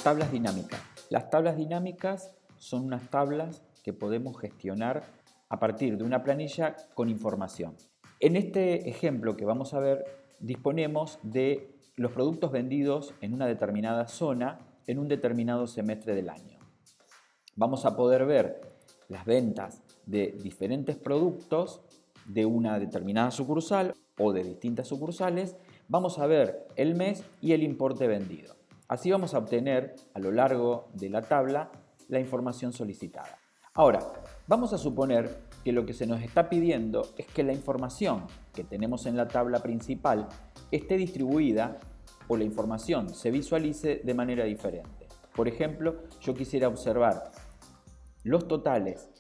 Tablas dinámicas. Las tablas dinámicas son unas tablas que podemos gestionar a partir de una planilla con información. En este ejemplo que vamos a ver, disponemos de los productos vendidos en una determinada zona en un determinado semestre del año. Vamos a poder ver las ventas de diferentes productos de una determinada sucursal o de distintas sucursales. Vamos a ver el mes y el importe vendido. Así vamos a obtener a lo largo de la tabla la información solicitada. Ahora, vamos a suponer que lo que se nos está pidiendo es que la información que tenemos en la tabla principal esté distribuida o la información se visualice de manera diferente. Por ejemplo, yo quisiera observar los totales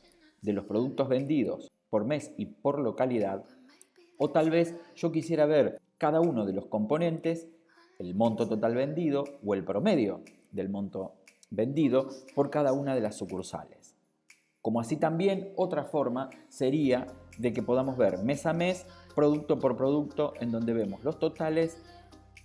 de los productos vendidos por mes y por localidad, o tal vez yo quisiera ver cada uno de los componentes, el monto total vendido o el promedio del monto vendido por cada una de las sucursales. Como así también otra forma sería de que podamos ver mes a mes, producto por producto, en donde vemos los totales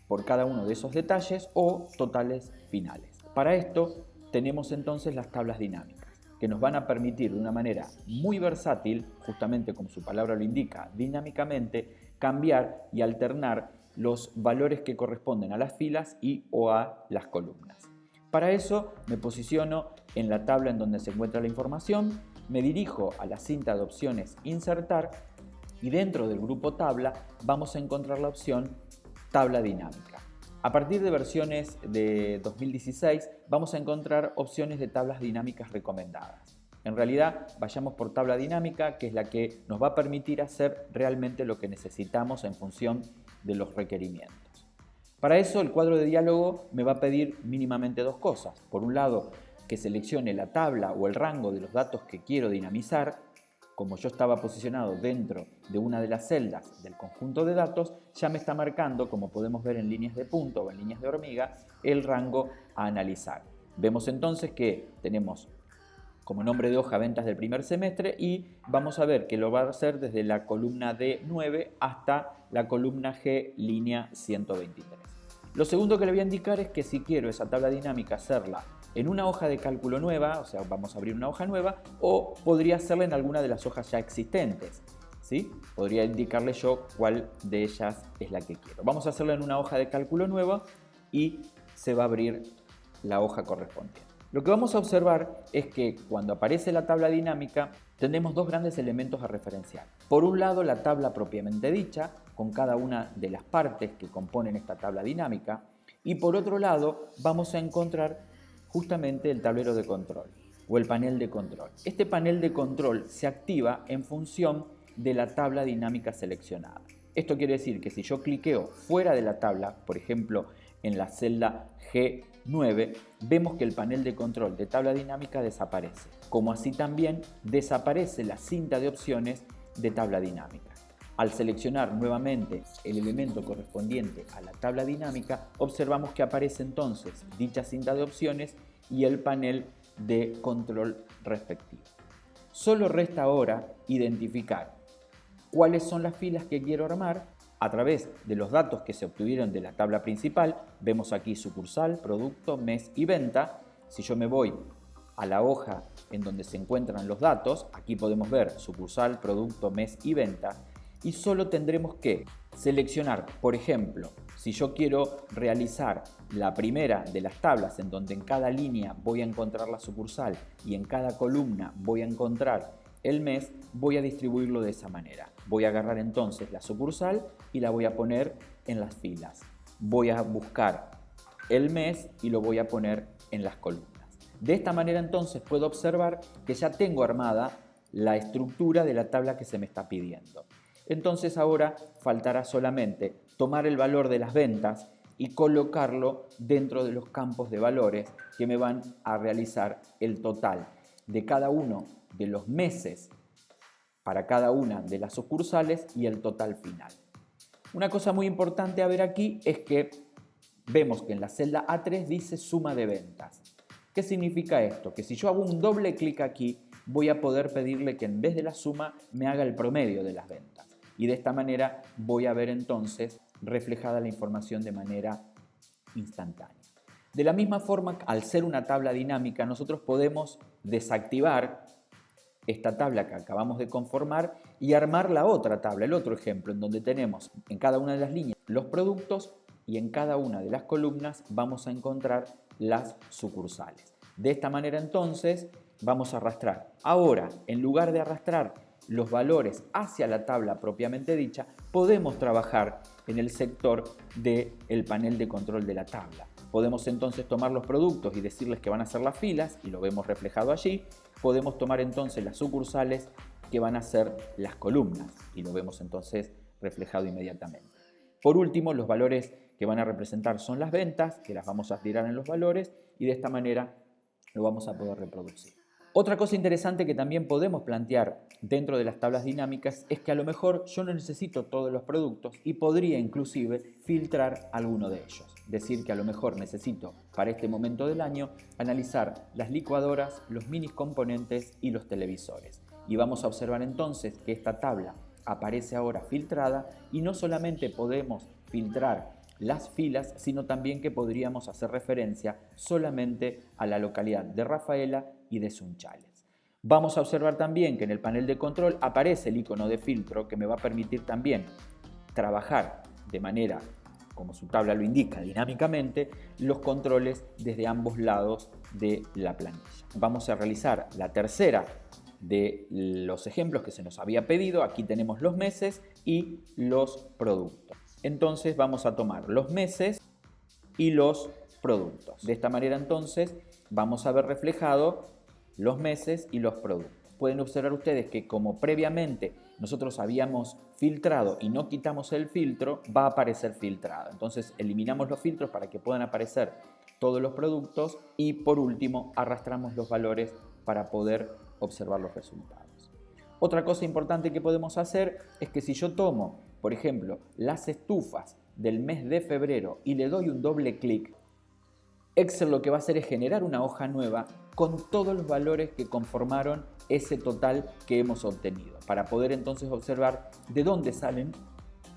por cada uno de esos detalles o totales finales. Para esto tenemos entonces las tablas dinámicas, que nos van a permitir de una manera muy versátil, justamente como su palabra lo indica, dinámicamente, cambiar y alternar los valores que corresponden a las filas y o a las columnas. Para eso me posiciono en la tabla en donde se encuentra la información, me dirijo a la cinta de opciones Insertar y dentro del grupo Tabla vamos a encontrar la opción Tabla dinámica. A partir de versiones de 2016 vamos a encontrar opciones de tablas dinámicas recomendadas. En realidad, vayamos por tabla dinámica, que es la que nos va a permitir hacer realmente lo que necesitamos en función de los requerimientos. Para eso, el cuadro de diálogo me va a pedir mínimamente dos cosas. Por un lado, que seleccione la tabla o el rango de los datos que quiero dinamizar. Como yo estaba posicionado dentro de una de las celdas del conjunto de datos, ya me está marcando, como podemos ver en líneas de punto o en líneas de hormiga, el rango a analizar. Vemos entonces que tenemos como nombre de hoja ventas del primer semestre y vamos a ver que lo va a hacer desde la columna D9 hasta la columna G, línea 123. Lo segundo que le voy a indicar es que si quiero esa tabla dinámica hacerla en una hoja de cálculo nueva, o sea, vamos a abrir una hoja nueva, o podría hacerla en alguna de las hojas ya existentes, ¿sí? Podría indicarle yo cuál de ellas es la que quiero. Vamos a hacerla en una hoja de cálculo nueva y se va a abrir la hoja correspondiente. Lo que vamos a observar es que cuando aparece la tabla dinámica tenemos dos grandes elementos a referenciar. Por un lado, la tabla propiamente dicha, con cada una de las partes que componen esta tabla dinámica, y por otro lado vamos a encontrar justamente el tablero de control o el panel de control. Este panel de control se activa en función de la tabla dinámica seleccionada. Esto quiere decir que si yo cliqueo fuera de la tabla, por ejemplo en la celda G9, vemos que el panel de control de tabla dinámica desaparece, como así también desaparece la cinta de opciones de tabla dinámica. Al seleccionar nuevamente el elemento correspondiente a la tabla dinámica, observamos que aparece entonces dicha cinta de opciones y el panel de control respectivo. Solo resta ahora identificar cuáles son las filas que quiero armar a través de los datos que se obtuvieron de la tabla principal. Vemos aquí sucursal, producto, mes y venta. Si yo me voy a la hoja en donde se encuentran los datos, aquí podemos ver sucursal, producto, mes y venta. Y solo tendremos que seleccionar, por ejemplo, si yo quiero realizar la primera de las tablas en donde en cada línea voy a encontrar la sucursal y en cada columna voy a encontrar el mes, voy a distribuirlo de esa manera. Voy a agarrar entonces la sucursal y la voy a poner en las filas. Voy a buscar el mes y lo voy a poner en las columnas. De esta manera entonces puedo observar que ya tengo armada la estructura de la tabla que se me está pidiendo. Entonces ahora faltará solamente tomar el valor de las ventas y colocarlo dentro de los campos de valores que me van a realizar el total de cada uno de los meses para cada una de las sucursales y el total final. Una cosa muy importante a ver aquí es que vemos que en la celda A3 dice suma de ventas. ¿Qué significa esto? Que si yo hago un doble clic aquí, voy a poder pedirle que en vez de la suma me haga el promedio de las ventas. Y de esta manera voy a ver entonces reflejada la información de manera instantánea. De la misma forma, al ser una tabla dinámica, nosotros podemos desactivar esta tabla que acabamos de conformar y armar la otra tabla, el otro ejemplo, en donde tenemos en cada una de las líneas los productos y en cada una de las columnas vamos a encontrar las sucursales. De esta manera entonces vamos a arrastrar. Ahora, en lugar de arrastrar los valores hacia la tabla propiamente dicha, podemos trabajar en el sector del panel de control de la tabla. Podemos entonces tomar los productos y decirles que van a ser las filas, y lo vemos reflejado allí. Podemos tomar entonces las sucursales, que van a ser las columnas, y lo vemos entonces reflejado inmediatamente. Por último, los valores que van a representar son las ventas, que las vamos a tirar en los valores, y de esta manera lo vamos a poder reproducir. Otra cosa interesante que también podemos plantear dentro de las tablas dinámicas es que a lo mejor yo no necesito todos los productos y podría inclusive filtrar alguno de ellos. Decir que a lo mejor necesito para este momento del año analizar las licuadoras, los mini componentes y los televisores. Y vamos a observar entonces que esta tabla aparece ahora filtrada y no solamente podemos filtrar las filas, sino también que podríamos hacer referencia solamente a la localidad de Rafaela y de Sunchales. Vamos a observar también que en el panel de control aparece el icono de filtro que me va a permitir también trabajar de manera, como su tabla lo indica, dinámicamente, los controles desde ambos lados de la planilla. Vamos a realizar la tercera de los ejemplos que se nos había pedido. Aquí tenemos los meses y los productos. Entonces vamos a tomar los meses y los productos. De esta manera entonces vamos a ver reflejado los meses y los productos. Pueden observar ustedes que como previamente nosotros habíamos filtrado y no quitamos el filtro, va a aparecer filtrado. Entonces eliminamos los filtros para que puedan aparecer todos los productos y por último arrastramos los valores para poder observar los resultados. Otra cosa importante que podemos hacer es que si yo tomo, por ejemplo, las estufas del mes de febrero y le doy un doble clic, Excel lo que va a hacer es generar una hoja nueva con todos los valores que conformaron ese total que hemos obtenido, para poder entonces observar de dónde salen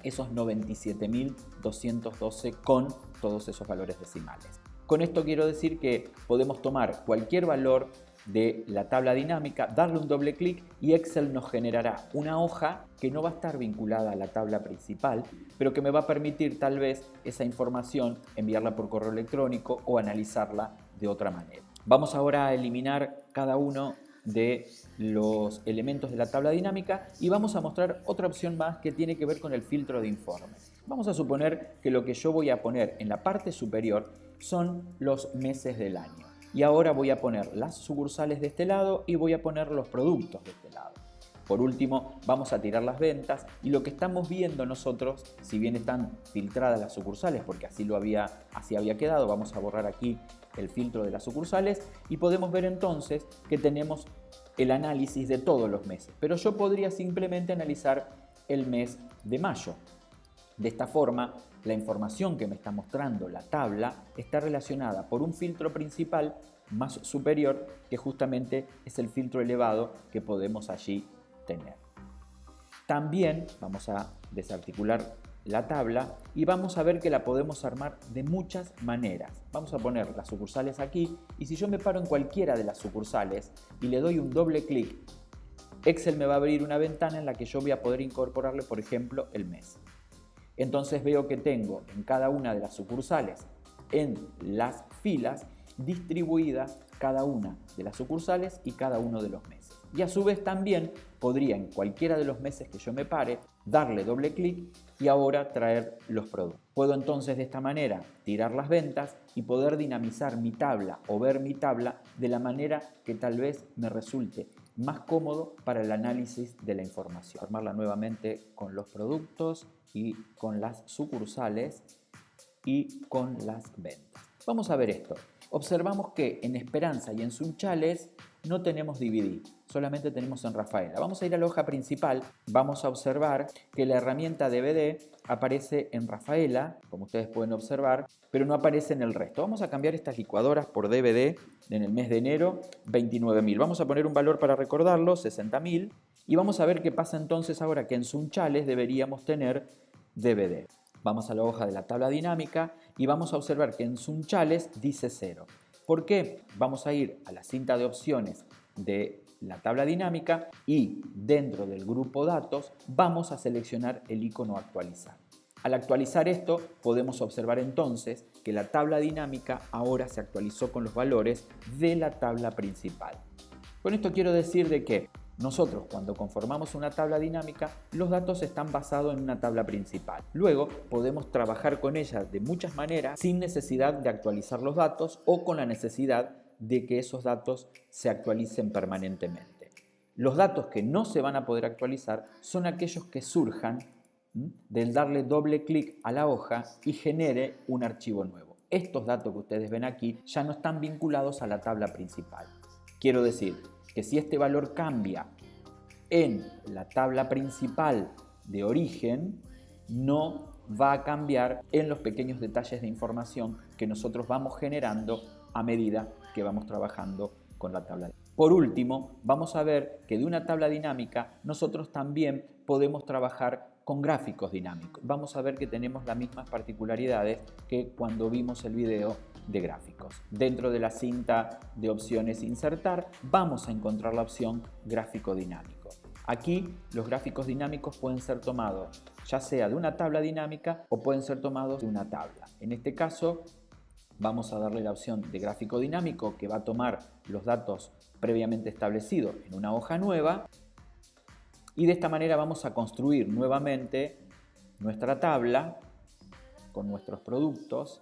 esos 97.212 con todos esos valores decimales. Con esto quiero decir que podemos tomar cualquier valor de la tabla dinámica, darle un doble clic y Excel nos generará una hoja que no va a estar vinculada a la tabla principal, pero que me va a permitir tal vez esa información enviarla por correo electrónico o analizarla de otra manera. Vamos ahora a eliminar cada uno de los elementos de la tabla dinámica y vamos a mostrar otra opción más que tiene que ver con el filtro de informe. Vamos a suponer que lo que yo voy a poner en la parte superior son los meses del año. Y ahora voy a poner las sucursales de este lado y voy a poner los productos de este lado. Por último, vamos a tirar las ventas y lo que estamos viendo nosotros, si bien están filtradas las sucursales, porque así había quedado, vamos a borrar aquí el filtro de las sucursales y podemos ver entonces que tenemos el análisis de todos los meses. Pero yo podría simplemente analizar el mes de mayo. De esta forma, la información que me está mostrando la tabla está relacionada por un filtro principal más superior, que justamente es el filtro elevado que podemos allí tener. También vamos a desarticular la tabla y vamos a ver que la podemos armar de muchas maneras. Vamos a poner las sucursales aquí y si yo me paro en cualquiera de las sucursales y le doy un doble clic, Excel me va a abrir una ventana en la que yo voy a poder incorporarle, por ejemplo, el mes. Entonces veo que tengo en cada una de las sucursales, en las filas, distribuidas cada una de las sucursales y cada uno de los meses. Y a su vez también podría en cualquiera de los meses que yo me pare, darle doble clic y ahora traer los productos. Puedo entonces de esta manera tirar las ventas y poder dinamizar mi tabla o ver mi tabla de la manera que tal vez me resulte más cómodo para el análisis de la información. Armarla nuevamente con los productos y con las sucursales y con las ventas. Vamos a ver esto. Observamos que en Esperanza y en Sunchales no tenemos DVD, solamente tenemos en Rafaela. Vamos a ir a la hoja principal, vamos a observar que la herramienta DVD aparece en Rafaela, como ustedes pueden observar, pero no aparece en el resto. Vamos a cambiar estas licuadoras por DVD en el mes de enero, 29.000. Vamos a poner un valor para recordarlo, 60.000, y vamos a ver qué pasa entonces ahora que en Sunchales deberíamos tener DVD. Vamos a la hoja de la tabla dinámica y vamos a observar que en Sunchales dice 0. ¿Por qué? Vamos a ir a la cinta de opciones de la tabla dinámica y dentro del grupo datos vamos a seleccionar el icono actualizar. Al actualizar esto podemos observar entonces que la tabla dinámica ahora se actualizó con los valores de la tabla principal. Con esto quiero decir de que nosotros cuando conformamos una tabla dinámica, los datos están basados en una tabla principal. Luego podemos trabajar con ella de muchas maneras sin necesidad de actualizar los datos o con la necesidad de que esos datos se actualicen permanentemente. Los datos que no se van a poder actualizar son aquellos que surjan del darle doble clic a la hoja y genere un archivo nuevo. Estos datos que ustedes ven aquí ya no están vinculados a la tabla principal. Quiero decir que si este valor cambia en la tabla principal de origen, no va a cambiar en los pequeños detalles de información que nosotros vamos generando a medida que vamos trabajando con la tabla. Por último, vamos a ver que de una tabla dinámica nosotros también podemos trabajar con gráficos dinámicos. Vamos a ver que tenemos las mismas particularidades que cuando vimos el video de gráficos. Dentro de la cinta de opciones insertar, vamos a encontrar la opción gráfico dinámico. Aquí los gráficos dinámicos pueden ser tomados ya sea de una tabla dinámica o pueden ser tomados de una tabla. En este caso vamos a darle la opción de gráfico dinámico que va a tomar los datos previamente establecidos en una hoja nueva y de esta manera vamos a construir nuevamente nuestra tabla con nuestros productos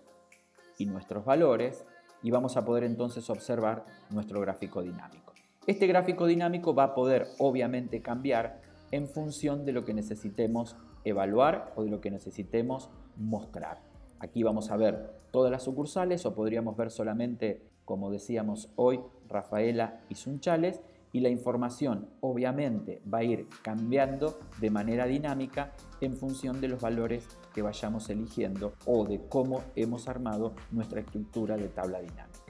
y nuestros valores y vamos a poder entonces observar nuestro gráfico dinámico. Este gráfico dinámico va a poder obviamente cambiar en función de lo que necesitemos evaluar o de lo que necesitemos mostrar. Aquí vamos a ver todas las sucursales o podríamos ver solamente, como decíamos hoy, Rafaela y Sunchales, y la información obviamente va a ir cambiando de manera dinámica en función de los valores que vayamos eligiendo o de cómo hemos armado nuestra estructura de tabla dinámica.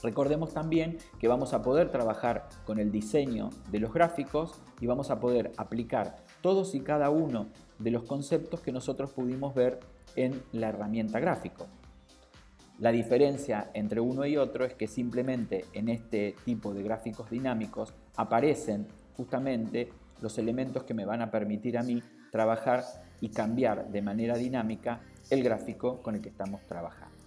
Recordemos también que vamos a poder trabajar con el diseño de los gráficos y vamos a poder aplicar todos y cada uno de los conceptos que nosotros pudimos ver en la herramienta gráfico. La diferencia entre uno y otro es que simplemente en este tipo de gráficos dinámicos aparecen justamente los elementos que me van a permitir a mí trabajar y cambiar de manera dinámica el gráfico con el que estamos trabajando.